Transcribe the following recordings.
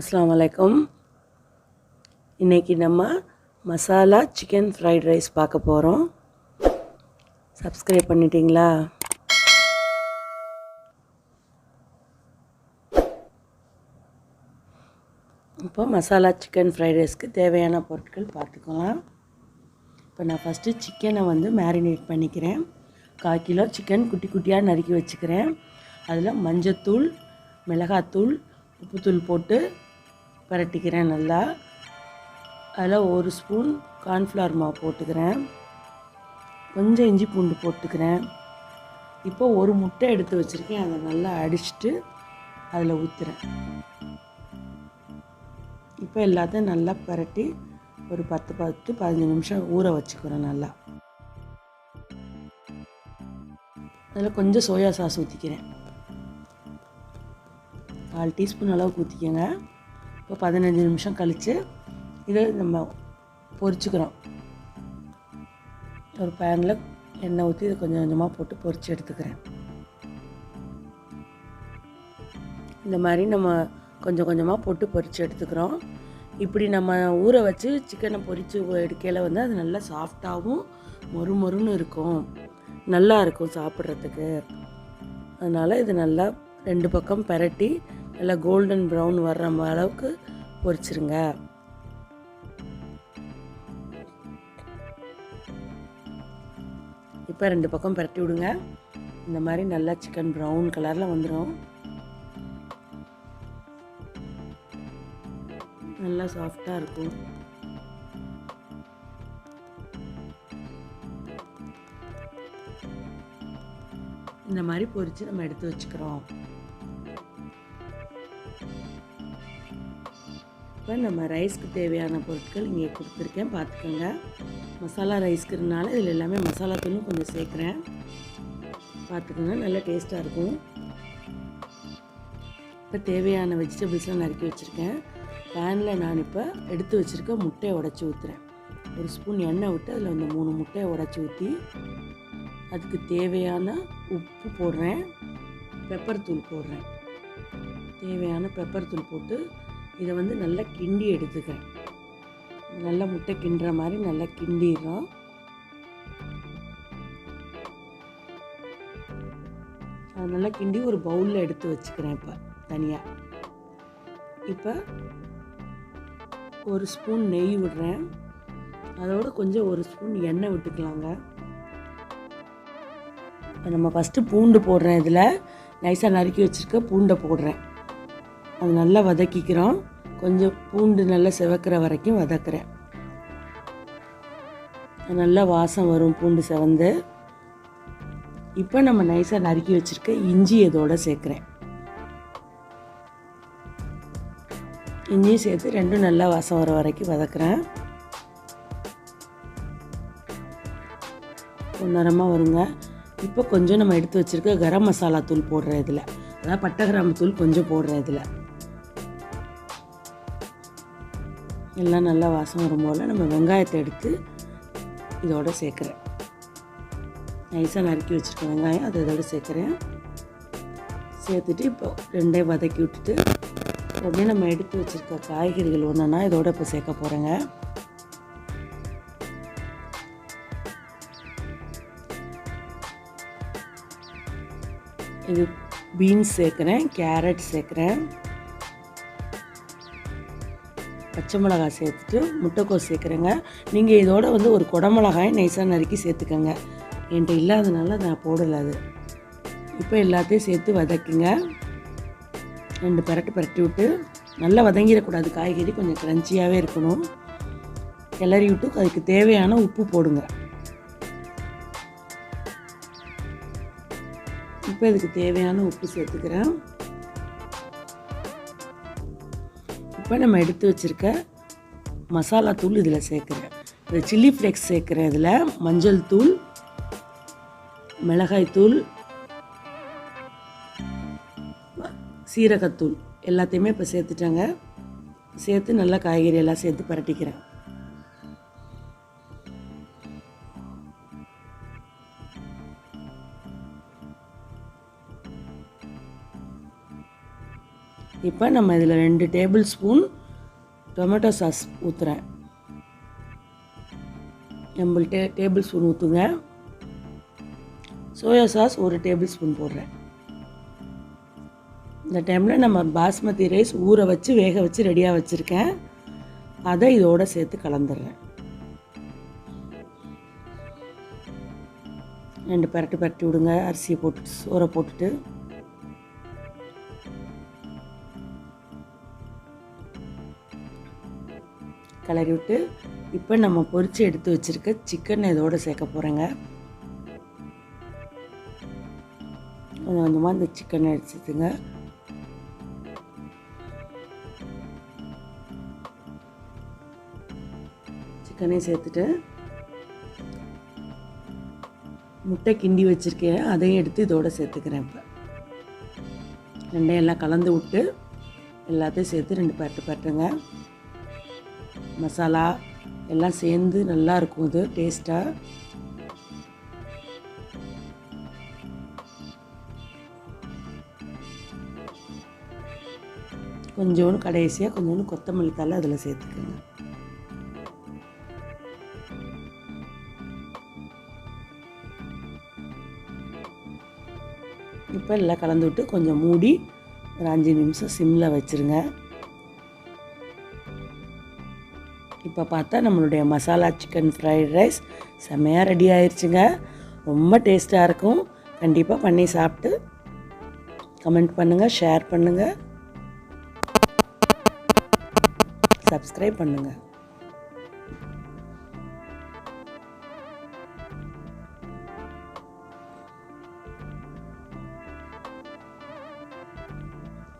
अस्सलाम वालेकुम. இன்னைக்கு நம்ம மசாலா சிக்கன் ஃப்ரைட் ரைஸ் பார்க்க போகிறோம். சப்ஸ்கிரைப் பண்ணிட்டீங்களா? இப்போ மசாலா சிக்கன் ஃப்ரைட் ரைஸ்க்கு தேவையான பொருட்கள் பார்த்துக்கலாம். இப்போ நான் ஃபஸ்ட்டு சிக்கனை மேரினேட் பண்ணிக்கிறேன். 1/4 கிலோ சிக்கன் குட்டி குட்டியாக நறுக்கி வச்சுக்கிறேன். அதில் மஞ்சத்தூள், மிளகாத்தூள், உப்புத்தூள் போட்டு பரட்டிக்கிறேன் நல்லா. அதில் 1 ஸ்பூன் கார்ன்ஃப்ளவர் மாவு போட்டுக்கிறேன். கொஞ்சம் இஞ்சி பூண்டு போட்டுக்கிறேன். இப்போ 1 முட்டை எடுத்து வச்சுருக்கேன். அதை நல்லா அடிச்சுட்டு அதில் ஊற்றுறேன். இப்போ எல்லாத்தையும் நல்லா பரட்டி ஒரு 10-15 நிமிஷம் ஊற வச்சுக்கிறேன் நல்லா. அதில் கொஞ்சம் சோயா சாஸ் ஊற்றிக்கிறேன். 1/4 டீஸ்பூன் அளவுக்கு ஊற்றிக்கோங்க. இப்போ 15 நிமிஷம் கழித்து இதை நம்ம பொரிச்சுக்கிறோம். ஒரு பேனில் எண்ணெய் ஊற்றி இதை கொஞ்சம் கொஞ்சமாக போட்டு பொரித்து எடுத்துக்கிறேன். இந்த மாதிரி நம்ம கொஞ்சம் கொஞ்சமாக போட்டு பொரித்து எடுத்துக்கிறோம். இப்படி நம்ம ஊற வச்சு சிக்கனை பொரித்து எடுக்கையில் அது நல்லா சாஃப்டாகவும் மொறுமொறுன்னு இருக்கும். நல்லா இருக்கும் சாப்பிட்றதுக்கு. அதனால் இது நல்லா 2 பக்கம் பரட்டி நல்லா கோல்டன் ப்ரௌன் வர்ற அளவுக்கு பொரிச்சிருங்க. இப்போ 2 பக்கம் பரட்டி விடுங்க. இந்த மாதிரி நல்லா சிக்கன் ப்ரௌன் கலரில் வந்துடும். நல்லா சாஃப்டாக இருக்கும். இந்த மாதிரி பொரித்து நம்ம எடுத்து வச்சுக்கிறோம். இப்போ நம்ம ரைஸ்க்கு தேவையான பொருட்கள் இங்கே கொடுத்துருக்கேன், பார்த்துக்கோங்க. மசாலா ரைஸ்க்குறதுனால இதில் எல்லாமே மசாலா தூளும் கொஞ்சம் சேர்க்குறேன், பார்த்துக்கோங்க. நல்லா டேஸ்ட்டாக இருக்கும். இப்போ தேவையான வெஜிடபிள்ஸ்லாம் நறுக்கி வச்சுருக்கேன். பேனில் நான் இப்போ எடுத்து வச்சுருக்க முட்டையை உடச்சி ஊற்றுறேன். 1 ஸ்பூன் எண்ணெய் விட்டு அதில் 3 முட்டையை உடச்சி ஊற்றி அதுக்கு தேவையான உப்பு போடுறேன், பெப்பர் தூள் போடுறேன். தேவையான பெப்பர் தூள் போட்டு இதை நல்லா கிண்டி எடுத்துக்கிறேன். நல்லா முட்டை கிண்டுற மாதிரி நல்லா கிண்டிடுறோம். அது நல்லா கிண்டி ஒரு பவுலில் எடுத்து வச்சுக்கிறேன். இப்போ தனியாக இப்போ 1 ஸ்பூன் நெய் விடுறேன். அதோட கொஞ்சம் 1 ஸ்பூன் எண்ணெய் விட்டுக்கலாங்க. நம்ம ஃபஸ்ட்டு பூண்டு போடுறேன். இதில் நைஸாக நறுக்கி வச்சுருக்க பூண்டை போடுறேன். அது நல்லா வதக்கிக்கிறோம். கொஞ்சம் பூண்டு நல்லா செவக்கிற வரைக்கும் வதக்குறேன். நல்லா வாசம் வரும் பூண்டு செவந்து. இப்போ நம்ம நைஸாக நறுக்கி வச்சுருக்க இஞ்சி இதோட சேர்க்குறேன். இஞ்சியும் சேர்த்து 2 நல்லா வாசம் வர வரைக்கும் வதக்குறேன். நிறமாக வருங்க. இப்போ கொஞ்சம் நம்ம எடுத்து வச்சுருக்க கரம் மசாலா தூள் போடுறேன் இதில். அதாவது பட்டை கிராம்பு தூள் கொஞ்சம் போடுறேன் இதில். எல்லாம் நல்லா வாசம் வரும்போது நம்ம வெங்காயத்தை எடுத்து இதோடு சேர்க்குறேன். நைஸாக நறுக்கி வச்சுருக்க வெங்காயம் அதை இதோடு சேர்க்குறேன். சேர்த்துட்டு இப்போ 2ஐயும் வதக்கி விட்டுட்டு உடனே நம்ம எடுத்து வச்சுருக்க காய்கறிகள் ஒன்றுனா இதோட இப்போ சேர்க்க போகிறேங்க. இது பீன்ஸ் சேர்க்குறேன், கேரட் சேர்க்குறேன், பச்சை மிளகாய் சேர்த்துட்டு முட்டைக்கோஸ் சேர்க்குறேங்க. நீங்கள் இதோட ஒரு குடமிளகாயை நைஸாக நறுக்கி சேர்த்துக்கோங்க. என்கிட்ட இல்லாதனால நான் போடலை அது. இப்போ எல்லாத்தையும் சேர்த்து வதக்குங்க. 2 பரட்டி விட்டு நல்லா வதங்கிடக்கூடாது. காய்கறி கொஞ்சம் க்ரன்ச்சியாகவே இருக்கணும். கிளறி விட்டு அதுக்கு தேவையான உப்பு போடுங்க. இப்போ இதுக்கு தேவையான உப்பு சேர்த்துக்கிறேன். இப்போ நம்ம எடுத்து வச்சுருக்க மசாலா தூள் இதில் சேர்க்குறேன். இந்த சில்லி ஃப்ளேக்ஸ் சேர்க்குறேன். இதில் மஞ்சள் தூள், மிளகாய் தூள், சீரகத்தூள் எல்லாத்தையுமே இப்போ சேர்த்துட்டாங்க. சேர்த்து நல்லா காய்கறி எல்லாம் சேர்த்து பரட்டிக்கிறேன். இப்போ நம்ம இதில் 2 டேபிள் ஸ்பூன் டொமேட்டோ சாஸ் ஊற்றுறேன். 2 டேபிள் ஸ்பூன் ஊற்றுங்க. சோயா சாஸ் 1 டேபிள் ஸ்பூன் போடுறேன். இந்த டைமில் நம்ம பாஸ்மதி ரைஸ் ஊற வச்சு வேக வச்சு ரெடியாக வச்சுருக்கேன். அதை இதோடு சேர்த்து கலந்துடுறேன். 2 பரட்டி விடுங்க. அரிசியை போட்டுட்டு சோறை போட்டுட்டு கிளறி விட்டு இப்போ நம்ம பொரித்து எடுத்து வச்சுருக்க சிக்கனை இதோடு சேர்க்க போகிறேங்க. கொஞ்சம் கொஞ்சமாக இந்த சிக்கனை எடுத்துங்க. சிக்கனையும் சேர்த்துட்டு முட்டை கிண்டி வச்சுருக்கேன், அதையும் எடுத்து இதோடு சேர்த்துக்கிறேன். இப்போ ரெண்டையும் எல்லாம் கலந்து விட்டு எல்லாத்தையும் சேர்த்து 2 பரட்டுங்க. மசாலா எல்லாம் சேர்ந்து நல்லா இருக்கும். இது டேஸ்ட்டாக கொஞ்சோண்டு கடைசியாக கொஞ்சோண்டு கொத்தமல்லி தழை அதில் சேர்த்துக்கோங்க. இப்போ எல்லாம் கலந்து விட்டு கொஞ்சம் மூடி ஒரு 5 நிமிஷம் சிம்மில் வச்சுருங்க. இப்போ பார்த்தா நம்மளுடைய மசாலா சிக்கன் ஃப்ரைட் ரைஸ் செம்மையாக ரெடி ஆயிடுச்சுங்க. ரொம்ப டேஸ்ட்டாக இருக்கும். கண்டிப்பாக பண்ணி சாப்பிட்டு கமெண்ட் பண்ணுங்கள், ஷேர் பண்ணுங்கள், சப்ஸ்கிரைப் பண்ணுங்கள்.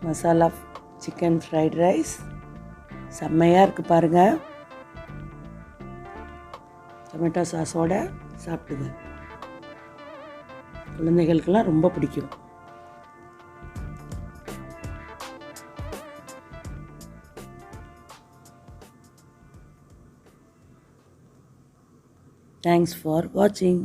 மசாலா சிக்கன் ஃப்ரைட் ரைஸ் செம்மையாக இருக்குது பாருங்கள். டொமேட்டோ சாஸோட சாப்பிடுங்க. குழந்தைகளுக்கெல்லாம் ரொம்ப பிடிக்கும். Thanks for watching.